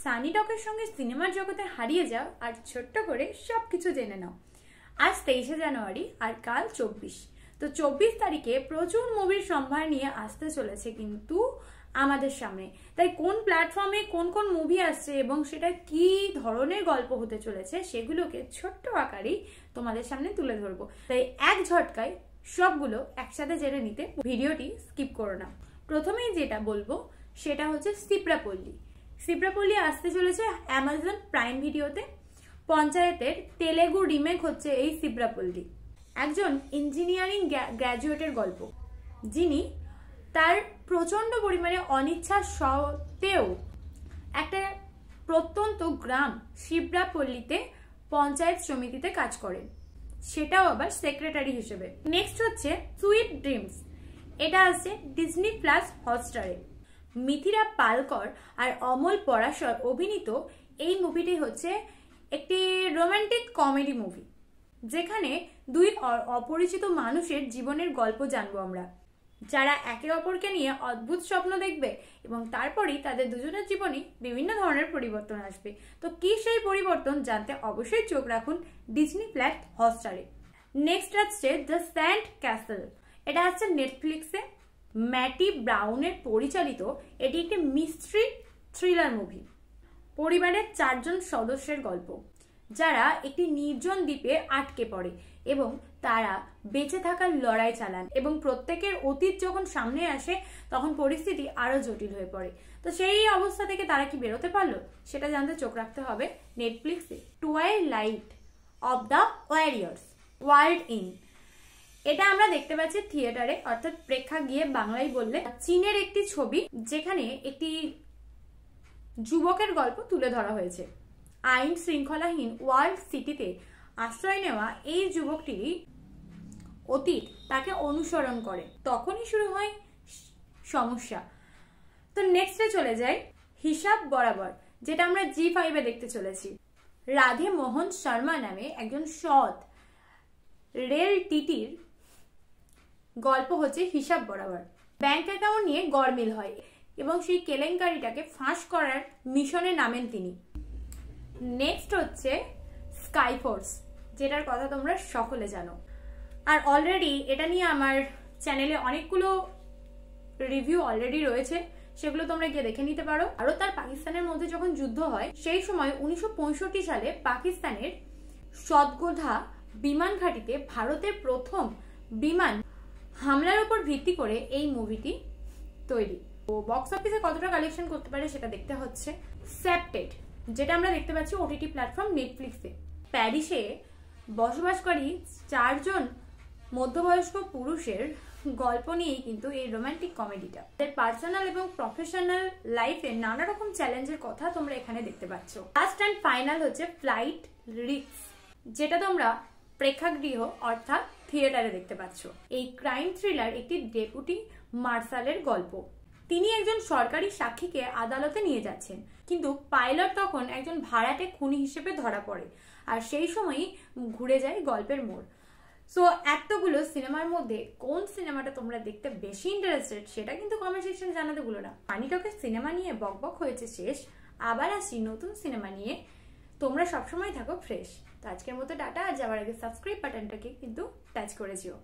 সানি টকের সঙ্গে সিনেমার জগতে হারিয়ে যাও আর ছোট্ট করে সবকিছু জেনে নাও। আজ 23শে জানুয়ারি আর কাল 24। তো 24 তারিখে প্রচুর মুভির সম্ভার নিয়ে আসতে চলেছে কিন্তু আমাদের সামনে। তাই কোন প্ল্যাটফর্মে কোন কোন মুভি আসছে এবং সেটা কি ধরনের গল্প হতে চলেছে সেগুলোকে ছোট্ট আকারেই তোমাদের সামনে তুলে ধরবো। তাই এক ঝটকায় সবগুলো একসাথে জেনে নিতে ভিডিওটি স্কিপ করো না। প্রথমেই যেটা বলবো সেটা হচ্ছে সিপ্রাপল্লী। সিপ্রাপল্লী আসতে চলেছে অ্যামাজন প্রাইম ভিডিওতে। পঞ্চায়েতের তেলেগু রিমেক হচ্ছে এই সিপ্রাপল্লী। একজন ইঞ্জিনিয়ারিং গ্র্যাজুয়েটের গল্প, যিনি তার প্রচন্ড পরিমাণে অনিচ্ছা সত্ত্বেও একটা প্রত্যন্ত গ্রাম সিপ্রাপল্লীতে পঞ্চায়েত সমিতিতে কাজ করেন, সেটাও আবার সেক্রেটারি হিসেবে। নেক্সট হচ্ছে সুইট ড্রিমস। এটা আছে ডিজনি প্লাস হটস্টারে। মিথিরা পালকর আর অমল পরাশর অভিনীত এই মুভিটি হচ্ছে একটি রোমান্টিক কমেডি মুভি, যেখানে দুই অপরিচিত মানুষের জীবনের গল্প জানবো আমরা, যারা একে অপরকে নিয়ে অদ্ভুত স্বপ্ন দেখবে এবং তারপরেই তাদের দুজনের জীবনে বিভিন্ন ধরনের পরিবর্তন আসবে। তো কি সেই পরিবর্তন জানতে অবশ্যই চোখ রাখুন ডিজনি প্লাস হটস্টারে। নেক্সট আসছে দ্য স্যান্ড ক্যাসেল। এটা হচ্ছে নেটফ্লিক্সে। ম্যাটি ব্রাউনের পরিচালিত এটি একটি মিস্ট্রি থ্রিলার মুভি। পরিবারের 4 জন সদস্যের গল্প, যারা একটি নির্জন দ্বীপে আটকে পড়ে এবং তারা বেঁচে থাকার লড়াই চালান এবং প্রত্যেকের অতীত যখন সামনে আসে তখন পরিস্থিতি আরো জটিল হয়ে পড়ে। তো সেই অবস্থা থেকে তারা কি বেরোতে পারলো সেটা জানতে চোখ রাখতে হবে নেটফ্লিক্সে। Twilight of the Warriors world in. এটা আমরা দেখতে পাচ্ছি থিয়েটারে, অর্থাৎ প্রেক্ষাগৃহে বাংলায় বললে। চীনের একটি ছবি, যেখানে একটি যুবকের গল্প তুলে ধরা হয়েছে। আইন শৃঙ্খলাহীন ওয়ার্ল্ড সিটিতে আশ্রয় নেওয়া এই যুবকটির অতীত তাকে অনুসরণ করে, তখনই শুরু হয় সমস্যা। তো নেক্সটে চলে যাই হিসাব বরাবর, যেটা আমরা জি5-এ দেখতে চলেছি। রাধে মোহন শর্মা নামে একজন সৎ রেল টিটির গল্প হচ্ছে হিসাব বরাবর। ব্যাংক অ্যাকাউন্ট নিয়ে গড়মিল হয় এবং সেই কেলেঙ্কারিটাকে ফাঁস করার মিশনে নামেন তিনি। নেক্সট হচ্ছে স্কাইফোর্স, যেটার কথা তোমরা সকলে জানো। আর অলরেডি এটা নিয়ে আমার চ্যানেলে অনেকগুলো রিভিউ অলরেডি রয়েছে, সেগুলো তোমরা গিয়ে দেখে নিতে পারো। আরও তার পাকিস্তানের মধ্যে যখন যুদ্ধ হয় সেই সময় 1965 সালে পাকিস্তানের সদগোধা বিমান ঘাঁটিতে ভারতের প্রথম বিমান হামলার উপর ভিত্তি করে এই মুভিটি তৈরি। তো বক্স অফিসে কতটা কালেকশন করতে পারে সেটা দেখতে হচ্ছে। সেপ্টেড, যেটা আমরা দেখতে পাচ্ছি ওটিটি প্ল্যাটফর্ম নেটফ্লিক্সে। প্যারিসে বসবাসকারী 4 জন মধ্যবয়স্ক পুরুষের গল্প নিয়েই কিন্তু এই রোমান্টিক কমেডিটা। তাদের পার্সোনাল এবং প্রফেশনাল লাইফে নানা রকম চ্যালেঞ্জের কথা তোমরা এখানে দেখতে পাচ্ছ। লাস্ট অ্যান্ড ফাইনাল হচ্ছে ফ্লাইট রিস্ক, যেটা তোমরা প্রেক্ষাগৃহ অর্থাৎ থিয়েটারে দেখতে পাচ্ছ। এই ক্রাইম থ্রিলার একটি ডেপুটি মার্শালের গল্প। তিনি একজন সরকারি সাক্ষীকে আদালতে নিয়ে যাচ্ছেন, কিন্তু পাইলট তখন একজন ভাড়াটে খুনি হিসেবে ধরা পড়ে, আর সেই সময়ই ঘুরে যায় গল্পের মোড়। সো এতগুলো সিনেমার মধ্যে কোন সিনেমাটা তোমরা দেখতে বেশি ইন্টারেস্টেড সেটা কিন্তু কমেন্ট সেকশনে জানাতে ভুলো না। সানি টকের সিনেমা নিয়ে বকবক হয়েছে শেষ, আবার আসি নতুন সিনেমা নিয়ে। তোমরা সবসময় থাকো ফ্রেশ। তো আজকের মতো টাটা। আর যাওয়ার আগে সাবস্ক্রাইব বাটনটাকে কিন্তু টাচ করে যেও।